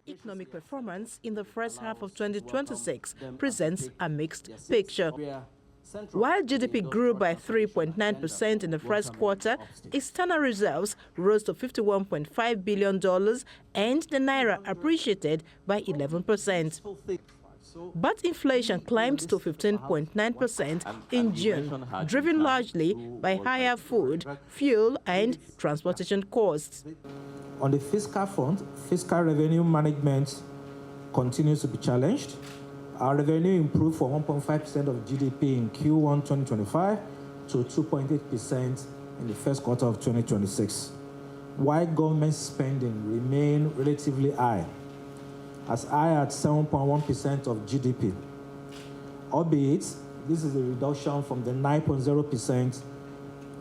Economic performance in the first half of 2026 presents a mixed picture. While GDP grew by 3.9% in the first quarter, external reserves rose to $51.5 billion and the naira appreciated by 11%. But inflation climbed to 15.9% in June, driven largely by higher food, fuel, and transportation costs. On the fiscal front, fiscal revenue management continues to be challenged. Our revenue improved from 1.5% of GDP in Q1 2025 to 2.8% in the first quarter of 2026, while government spending remained relatively high at 7.1% of GDP. Albeit, this is a reduction from the 9.0%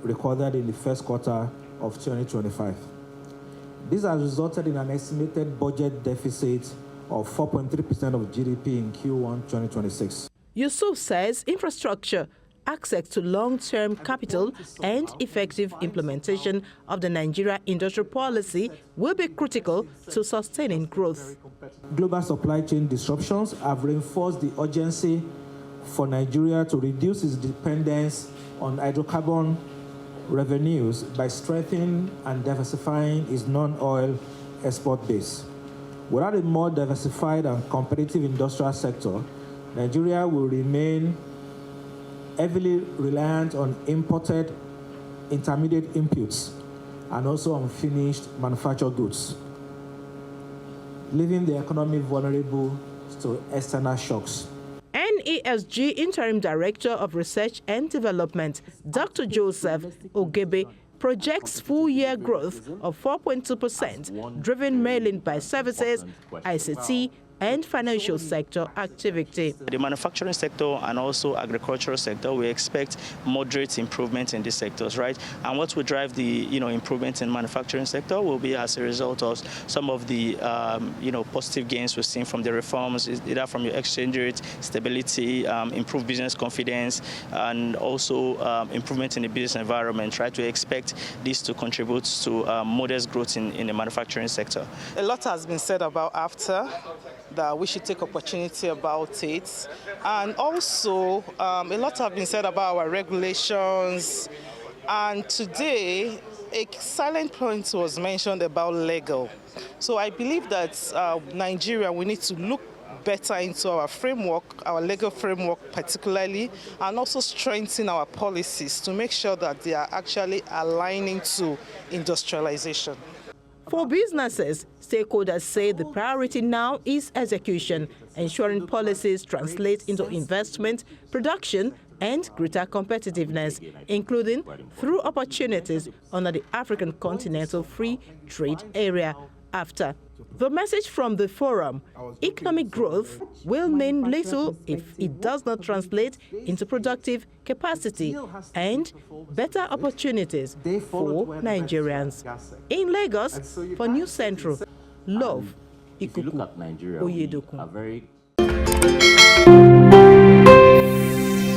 recorded in the first quarter of 2025. This has resulted in an estimated budget deficit of 4.3% of GDP in Q1 2026. Yusuf says infrastructure, access to long-term capital, and effective implementation of the Nigeria industrial policy will be critical to sustaining growth. Global supply chain disruptions have reinforced the urgency for Nigeria to reduce its dependence on hydrocarbon revenues by strengthening and diversifying its non-oil export base. Without a more diversified and competitive industrial sector, Nigeria will remain heavily reliant on imported intermediate inputs and also on finished manufactured goods, leaving the economy vulnerable to external shocks. NESG Interim Director of Research and Development, Dr. Joseph Ogebe, projects full-year growth of 4.2%, driven mainly by services, ICT, and financial sector activity. The manufacturing sector and also agricultural sector, we expect moderate improvement in these sectors, right? And what will drive the improvement in manufacturing sector will be as a result of some of the positive gains we've seen from the reforms, either from your exchange rate, stability, improved business confidence, and also improvement in the business environment, right? We expect this to contribute to modest growth in the manufacturing sector. A lot has been said about after, that we should take opportunity about it. And also, a lot have been said about our regulations. And today, a silent point was mentioned about legal. So I believe that Nigeria, we need to look better into our framework, our legal framework particularly, and also strengthen our policies to make sure that they are actually aligning to industrialization. For businesses, stakeholders say the priority now is execution, ensuring policies translate into investment, production, and greater competitiveness, including through opportunities under the African Continental Free Trade Area. After the message from the forum, economic growth will mean little if it does not translate into productive capacity and better opportunities for Nigerians. In Lagos, for News Central, Love, Ikuku-Oyedokun.